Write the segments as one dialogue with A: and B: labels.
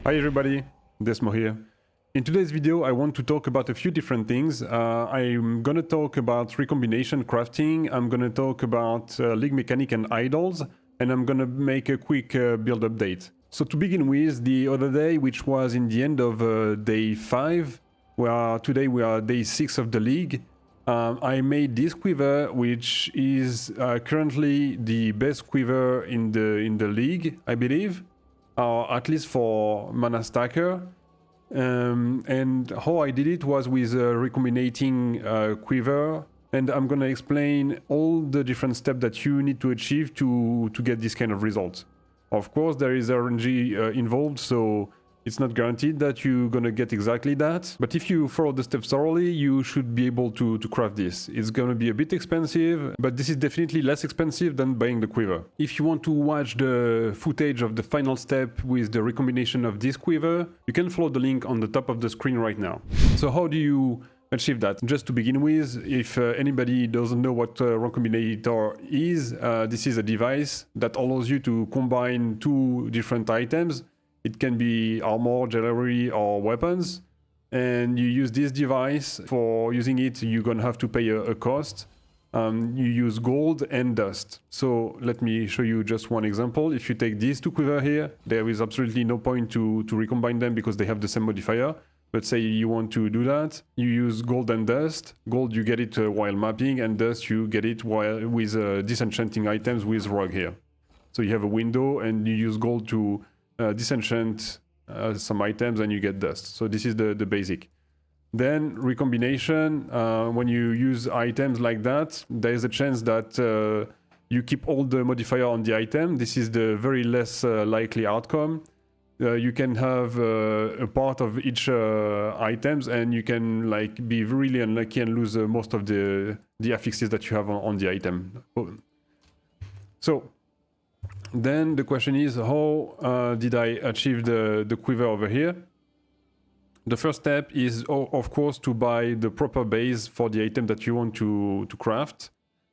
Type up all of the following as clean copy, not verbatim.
A: Hi everybody, Desmo here. In today's video I want to talk about a few different things. I'm gonna talk about recombination crafting, I'm gonna talk about league mechanic and idols, and I'm gonna make a quick build update. So to begin with, the other day, which was in the end of day 5, today we are day 6 of the league, I made this quiver, which is currently the best quiver in the league, I believe. Or at least for mana stacker. And how I did it was with a recombinating quiver, and I'm gonna explain all the different steps that you need to achieve to get this kind of result. Of course there is RNG involved, so it's not guaranteed that you're gonna get exactly that, but if you follow the steps thoroughly, you should be able to craft this. It's gonna be a bit expensive, but this is definitely less expensive than buying the quiver. If you want to watch the footage of the final step with the recombination of this quiver, you can follow the link on the top of the screen right now. So how do you achieve that? Just to begin with, if anybody doesn't know what Recombinator is, this is a device that allows you to combine two different items. It can be armor, jewelry, or weapons. And you use this device. For using it, you're gonna have to pay a cost. You use gold and dust. So let me show you just one example. If you take these two quiver here, there is absolutely no point to recombine them because they have the same modifier. But say you want to do that, you use gold and dust. Gold, you get it while mapping, and dust, you get it while with disenchanting items with rogue here. So you have a window, and you use gold to disenchant some items, and you get dust. So this is the basic. Then recombination, when you use items like that, there is a chance that you keep all the modifier on the item. This is the very less likely outcome. You can have a part of each items, and you can like be really unlucky and lose most of the affixes that you have on the item. So then the question is, how did I achieve the quiver over here? The first step is, of course, to buy the proper base for the item that you want to craft.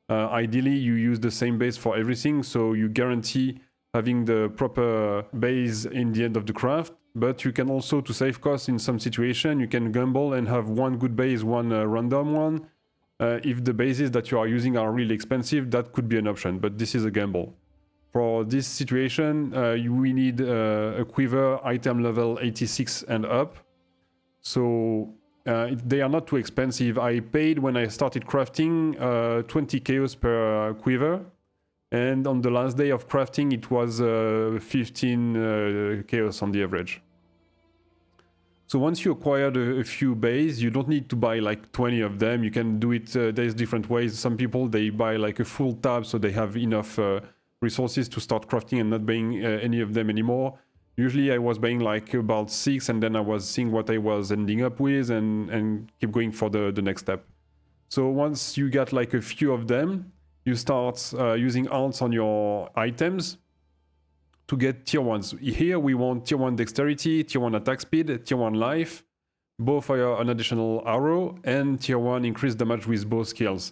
A: Ideally, you use the same base for everything, so you guarantee having the proper base in the end of the craft. But you can also, to save costs in some situation, you can gamble and have one good base, one random one. If the bases that you are using are really expensive, that could be an option, but this is a gamble. For this situation, we need a quiver item level 86 and up. So they are not too expensive. I paid, when I started crafting, 20 chaos per quiver. And on the last day of crafting, it was 15 chaos on the average. So once you acquired a few bays, you don't need to buy like 20 of them. You can do it, there's different ways. Some people, they buy like a full tab so they have enough resources to start crafting and not buying any of them anymore. Usually I was buying like about 6, and then I was seeing what I was ending up with and keep going for the next step. So once you get like a few of them, you start using alts on your items to get tier 1s. Here we want tier 1 dexterity, tier 1 attack speed, tier 1 life, bow fire an additional arrow, and tier 1 increased damage with both skills.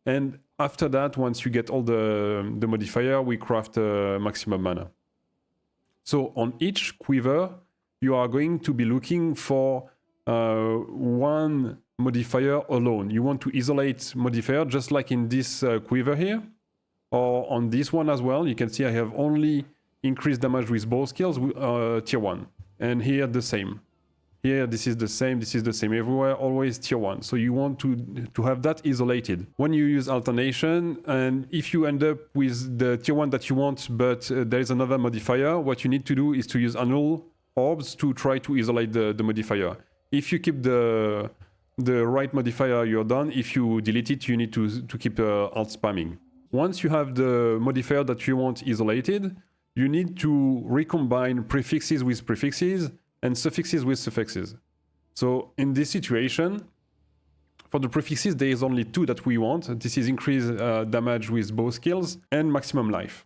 A: And after that, once you get all the modifier, we craft maximum mana. So on each quiver, you are going to be looking for one modifier alone. You want to isolate modifier, just like in this quiver here, or on this one as well. You can see I have only increased damage with both skills, tier 1. And here the same. Here, this is the same everywhere, always tier 1. So you want to have that isolated. When you use alternation, and if you end up with the tier 1 that you want, but there is another modifier, what you need to do is to use annul orbs to try to isolate the modifier. If you keep the right modifier, you're done. If you delete it, you need to keep alt spamming. Once you have the modifier that you want isolated, you need to recombine prefixes with prefixes and suffixes with suffixes. So in this situation, for the prefixes, there is only 2 that we want. This is increased damage with both skills and maximum life.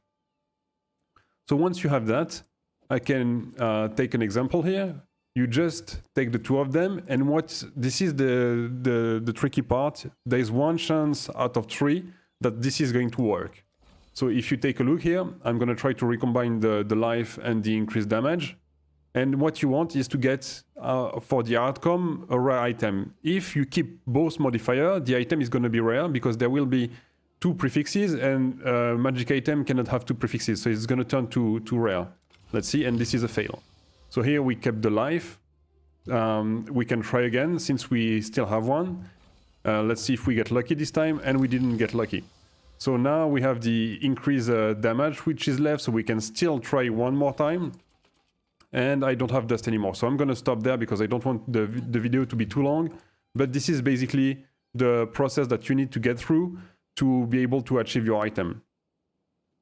A: So once you have that, I can take an example here. You just take the 2 of them, and this is the tricky part. There is 1 chance out of 3 that this is going to work. So if you take a look here, I'm going to try to recombine the life and the increased damage. And what you want is to get, for the outcome, a rare item. If you keep both modifier, the item is going to be rare because there will be 2 prefixes, and magic item cannot have 2 prefixes, so it's going to turn to rare. Let's see, and this is a fail. So here we kept the life. We can try again since we still have one. Let's see if we get lucky this time, and we didn't get lucky. So now we have the increased damage which is left, so we can still try one more time. And I don't have dust anymore, so I'm gonna stop there because I don't want the video to be too long. But this is basically the process that you need to get through to be able to achieve your item.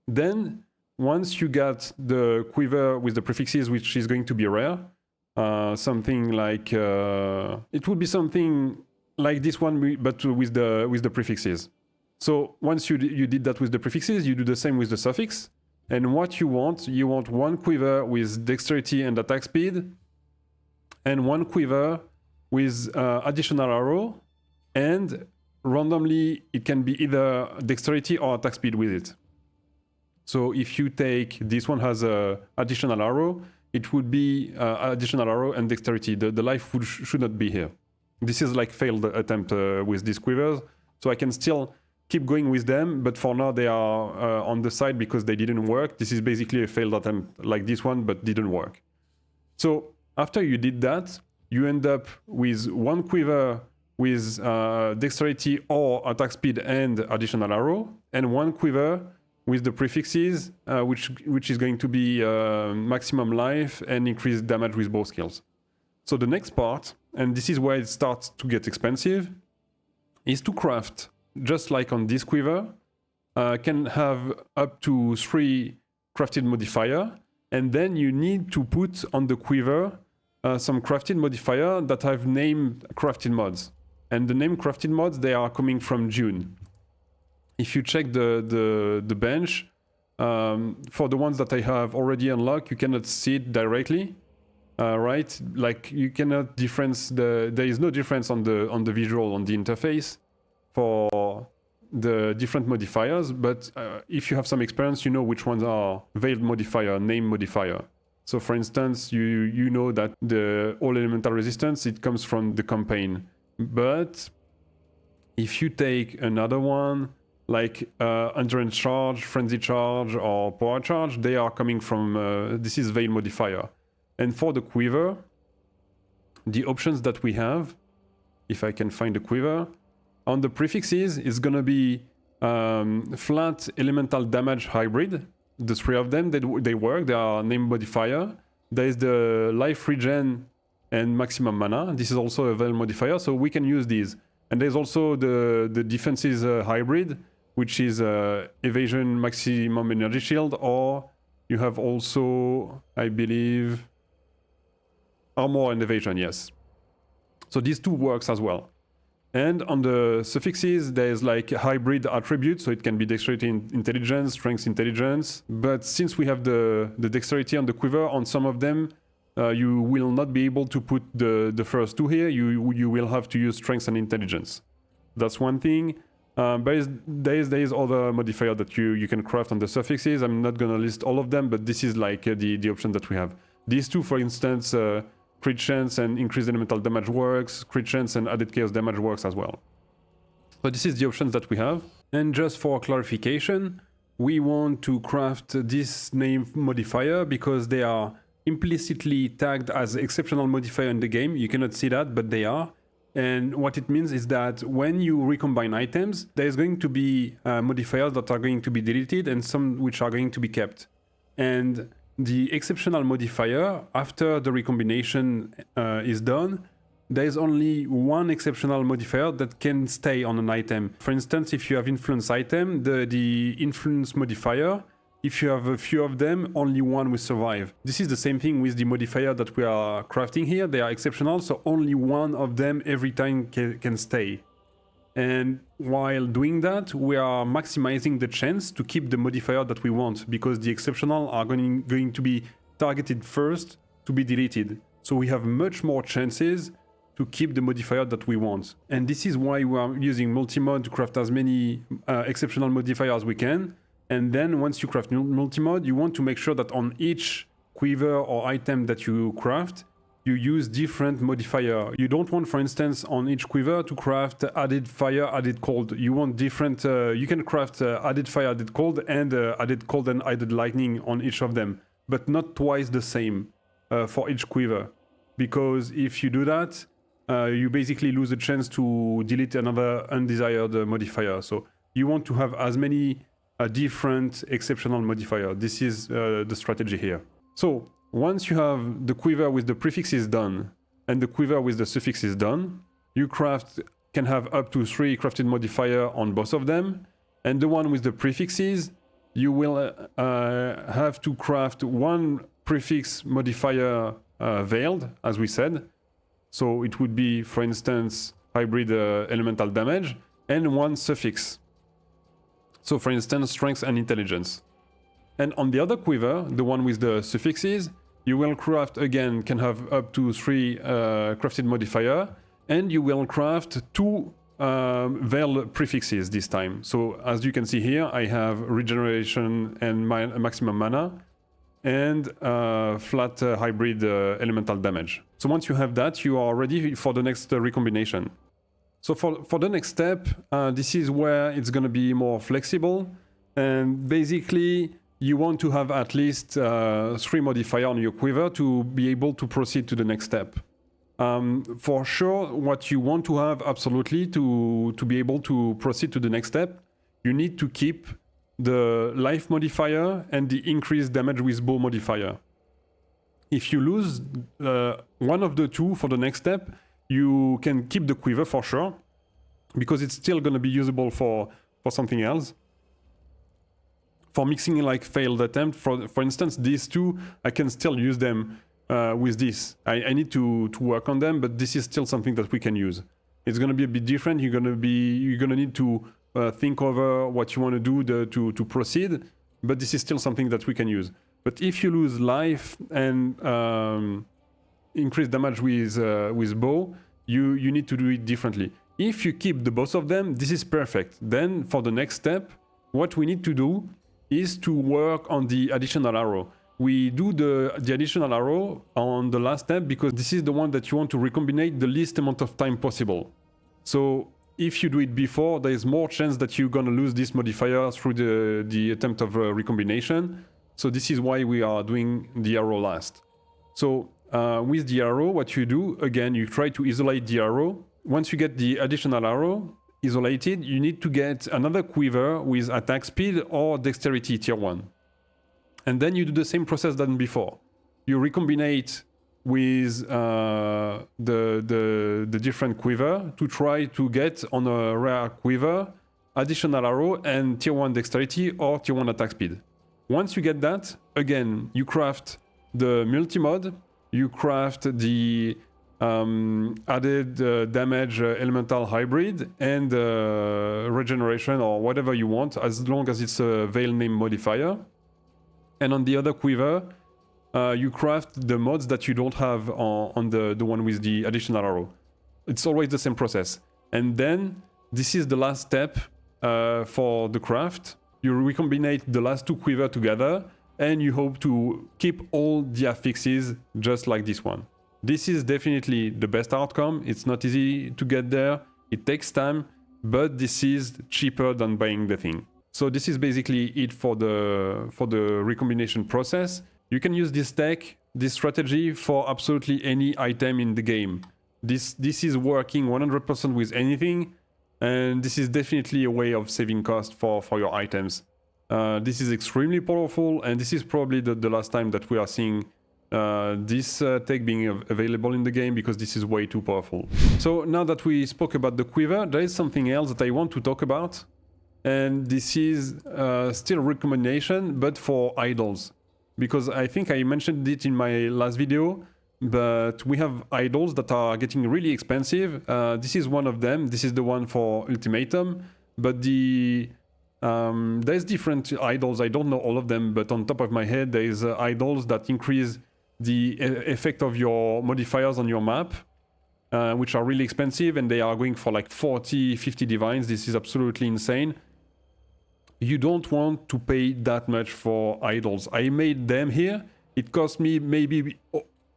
A: Then, once you get the quiver with the prefixes, which is going to be rare, something like it would be something like this one, but with the prefixes. So once you did that with the prefixes, you do the same with the suffix. And what you want one quiver with dexterity and attack speed, and one quiver with additional arrow, and randomly it can be either dexterity or attack speed with it. So if you take this one has a additional arrow, it would be additional arrow and dexterity. The life should not be here. This is like failed attempt with these quivers, so I can still keep going with them, but for now they are on the side because they didn't work. This is basically a failed attempt like this one, but didn't work. So after you did that, you end up with one quiver with dexterity or attack speed and additional arrow, and one quiver with the prefixes, which is going to be maximum life and increased damage with both skills. So the next part, and this is where it starts to get expensive, is to craft. Just like on this quiver, can have up to 3 crafted modifier, and then you need to put on the quiver some crafted modifier that have named crafted mods. And the name crafted mods, they are coming from June. If you check the bench, for the ones that I have already unlocked, you cannot see it directly, right? Like you cannot difference there is no difference on the visual on the interface for the different modifiers, but if you have some experience, you know which ones are veiled modifier, name modifier. So for instance, you know that the all elemental resistance, it comes from the campaign. But if you take another one, like endurance charge, frenzy charge, or power charge, they are coming from, this is veil modifier. And for the quiver, the options that we have, if I can find the quiver, on the prefixes, it's gonna be flat elemental damage hybrid. The 3 of them, they work, they are name modifier. There is the life regen and maximum mana. This is also a veil modifier, so we can use these. And there's also the defenses hybrid, which is evasion maximum energy shield, or you have also, I believe, armor and evasion, yes. So these 2 works as well. And on the suffixes, there's like a hybrid attribute, so it can be dexterity, intelligence, strength, intelligence. But since we have the dexterity on the quiver, on some of them, you will not be able to put the first 2 here. You will have to use strength and intelligence. That's one thing. But there is other modifier that you can craft on the suffixes. I'm not gonna list all of them, but this is like the option that we have. These 2, for instance, crit chance and increased elemental damage works, crit chance and added chaos damage works as well. So this is the options that we have. And just for clarification, we want to craft this name modifier because they are implicitly tagged as exceptional modifier in the game. You cannot see that, but they are. And what it means is that when you recombine items, there's going to be modifiers that are going to be deleted and some which are going to be kept. And the exceptional modifier, after the recombination is done, there is only one exceptional modifier that can stay on an item. For instance, if you have influence item, the influence modifier, if you have a few of them, only one will survive. This is the same thing with the modifier that we are crafting here. They are exceptional, so only one of them every time can stay. And while doing that, we are maximizing the chance to keep the modifier that we want, because the exceptional are going to be targeted first to be deleted. So we have much more chances to keep the modifier that we want. And this is why we are using multimod to craft as many exceptional modifiers as we can. And then once you craft multimod, you want to make sure that on each quiver or item that you craft, you use different modifier. You don't want, for instance, on each quiver to craft added fire, added cold. You want different, you can craft added fire, added cold, and added cold and added lightning on each of them, but not twice the same for each quiver. Because if you do that, you basically lose a chance to delete another undesired modifier. So you want to have as many different exceptional modifier. This is the strategy here. So once you have the quiver with the prefixes done and the quiver with the suffixes done, you can have up to 3 crafted modifier on both of them. And the one with the prefixes, you will have to craft 1 prefix modifier veiled, as we said. So it would be, for instance, hybrid elemental damage, and 1 suffix. So for instance, strength and intelligence. And on the other quiver, the one with the suffixes, you will craft, again, can have up to 3 crafted modifier, and you will craft 2 veiled prefixes this time. So as you can see here, I have regeneration and maximum mana, and flat hybrid elemental damage. So once you have that, you are ready for the next recombination. So for the next step, this is where it's going to be more flexible, and basically you want to have at least 3 modifiers on your quiver to be able to proceed to the next step. For sure, what you want to have absolutely to be able to proceed to the next step, you need to keep the life modifier and the increased damage with bow modifier. If you lose one of the two for the next step, you can keep the quiver for sure, because it's still going to be usable for something else. For mixing like failed attempt, for instance, these two, I can still use them with this. I need to work on them, but this is still something that we can use. It's going to be a bit different. You're going to need to think over what you want to do to proceed, but this is still something that we can use. But if you lose life and increase damage with bow, you need to do it differently. If you keep the both of them, this is perfect. Then for the next step, what we need to do is to work on the additional arrow. We do the additional arrow on the last step because this is the one that you want to recombinate the least amount of time possible. So if you do it before, there is more chance that you're going to lose this modifier through the attempt of recombination. So this is why we are doing the arrow last. So with the arrow, what you do, again, you try to isolate the arrow. Once you get the additional arrow isolated, you need to get another quiver with attack speed or dexterity tier 1. And then you do the same process than before. You recombinate with the different quiver to try to get on a rare quiver additional arrow and tier 1 dexterity or tier 1 attack speed. Once you get that, again, you craft the multi-mod, you craft the added damage elemental hybrid and regeneration or whatever you want, as long as it's a veil name modifier. And on the other quiver, you craft the mods that you don't have on the one with the additional arrow. It's always the same process. And then this is the last step for the craft. You recombinate the last 2 quiver together, and you hope to keep all the affixes just like this one. This is definitely the best outcome. It's not easy to get there. It takes time, but this is cheaper than buying the thing. So this is basically it for the recombination process. You can use this tech, this strategy for absolutely any item in the game. This is working 100% with anything, and this is definitely a way of saving cost for your items. This is extremely powerful, and this is probably the last time that we are seeing this tech being available in the game, because this is way too powerful. So now that we spoke about the quiver, there is something else that I want to talk about, and this is still recombination, but for idols. Because I think I mentioned it in my last video, but we have idols that are getting really expensive. This is one of them. This is the one for Ultimatum, but there's different idols. I don't know all of them, but on top of my head, there's idols that increase the effect of your modifiers on your map, which are really expensive, and they are going for like 40, 50 divines. This is absolutely insane. You don't want to pay that much for idols. I made them here it costs me maybe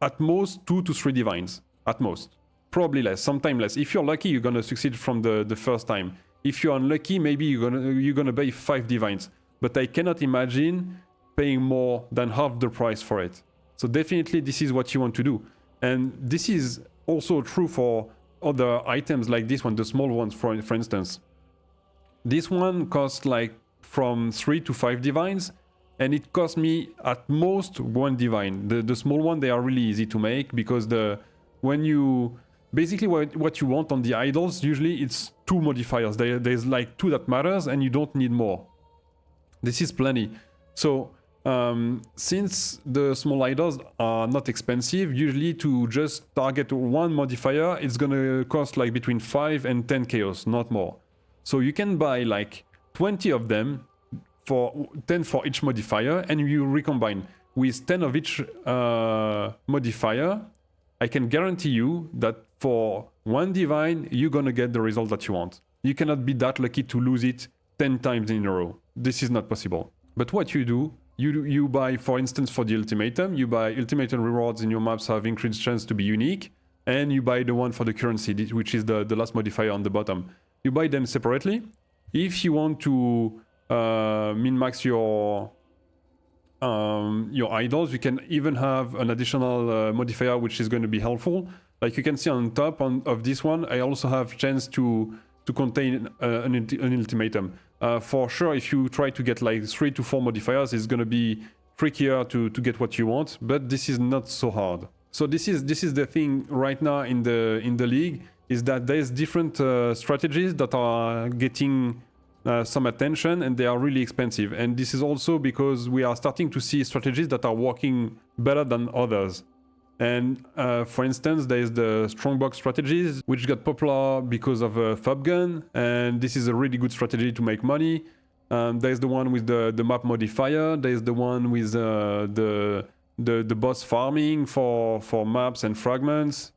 A: at most 2 to 3 divines, at most. Probably less, sometime less. If you're lucky, you're gonna succeed from the first time. If you're unlucky, maybe you're gonna pay 5 divines. But I cannot imagine paying more than half the price for it. So definitely this is what you want to do. And this is also true for other items like this one, the small ones for instance. This one costs like from 3 to 5 divines, and it cost me at most 1 divine. The small one, they are really easy to make because when you basically what you want on the idols, usually it's 2 modifiers. There's like 2 that matters and you don't need more. This is plenty. So since the small idols are not expensive, usually to just target 1 modifier, it's gonna cost like between 5 and 10 chaos, not more. So you can buy like 20 of them for 10 for each modifier, and you recombine with 10 of each modifier. I can guarantee you that for 1 divine, you're gonna get the result that you want. You cannot be that lucky to lose it 10 times in a row. This is not possible. But what you do, you buy, for instance, for the ultimatum, you buy ultimatum rewards in your maps have increased chance to be unique, and you buy the one for the currency, which is the last modifier on the bottom. You buy them separately. If you want to min-max your idols, you can even have an additional modifier which is going to be helpful. Like you can see on top of this one, I also have chance to contain an ultimatum. For sure, if you try to get like 3 to 4 modifiers, it's going to be trickier to get what you want, but this is not so hard. So this is the thing right now in the league, is that there's different strategies that are getting some attention, and they are really expensive. And this is also because we are starting to see strategies that are working better than others. And for instance, there's the strongbox strategies, which got popular because of Fubgun, and this is a really good strategy to make money. There's the one with the map modifier. There's the one with the boss farming for maps and fragments.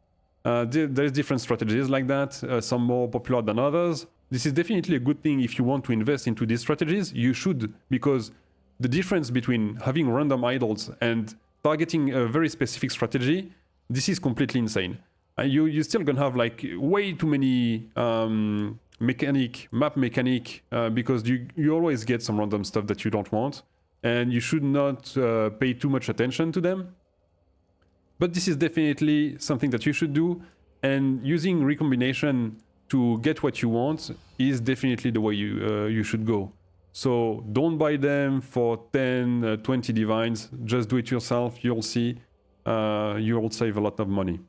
A: There's different strategies like that, some more popular than others. This is definitely a good thing if you want to invest into these strategies. You should, because the difference between having random idols and targeting a very specific strategy, this is completely insane. You're still gonna have like way too many map mechanic, because you always get some random stuff that you don't want, and you should not pay too much attention to them. But this is definitely something that you should do, and using recombination to get what you want is definitely the way you should go. So don't buy them for 10, 20 divines, just do it yourself, you'll see, you'll save a lot of money.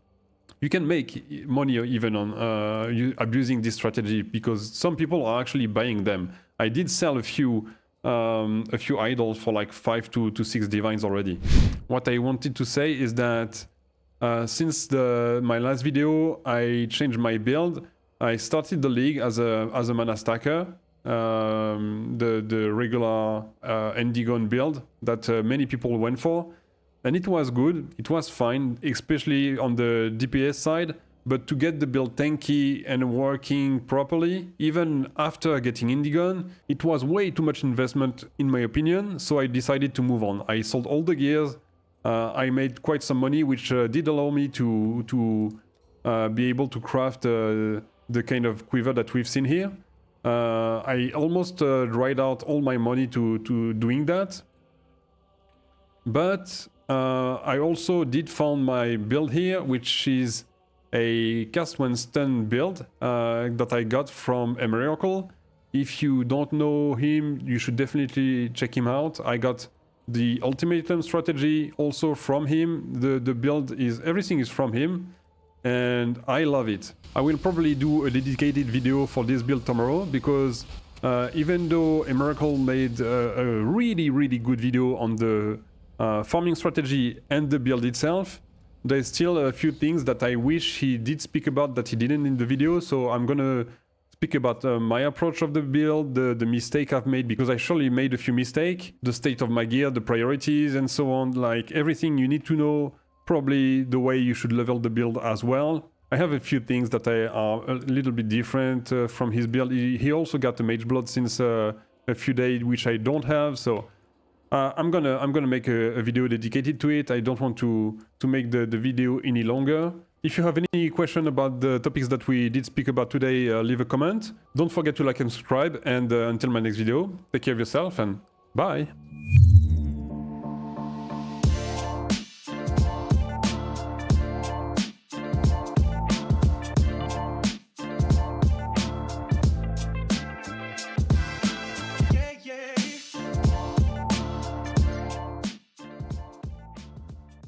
A: You can make money even on abusing this strategy, because some people are actually buying them. I did sell a few idols for like 5 to 6 divines already. What I wanted to say is that since my last video, I changed my build. I started the league as a mana stacker, the regular Endigon build that many people went for, and it was good, it was fine, especially on the DPS side. But to get the build tanky and working properly, even after getting Endigon, it was way too much investment in my opinion, so I decided to move on. I sold all the gears, I made quite some money, which did allow me to be able to craft the kind of quiver that we've seen here. I almost dried out all my money to doing that. But I also did found my build here, which is a cast when stun build that I got from a miracle. If you don't know him, you should definitely check him out. I got the ultimatum strategy also from him. The build is, everything is from him, and I love it. I will probably do a dedicated video for this build tomorrow, because even though a miracle made a really good video on the farming strategy and the build itself, there's still a few things that I wish he did speak about that he didn't in the video. So I'm gonna speak about my approach of the build, the mistake I've made, because I surely made a few mistakes, the state of my gear, the priorities and so on, like everything you need to know, probably the way you should level the build as well. I have a few things that are a little bit different from his build. He also got the mage blood since a few days, which I don't have, so I'm gonna make a video dedicated to it. I don't want to make the video any longer. If you have any question about the topics that we did speak about today, leave a comment. Don't forget to like and subscribe, and until my next video, take care of yourself and bye!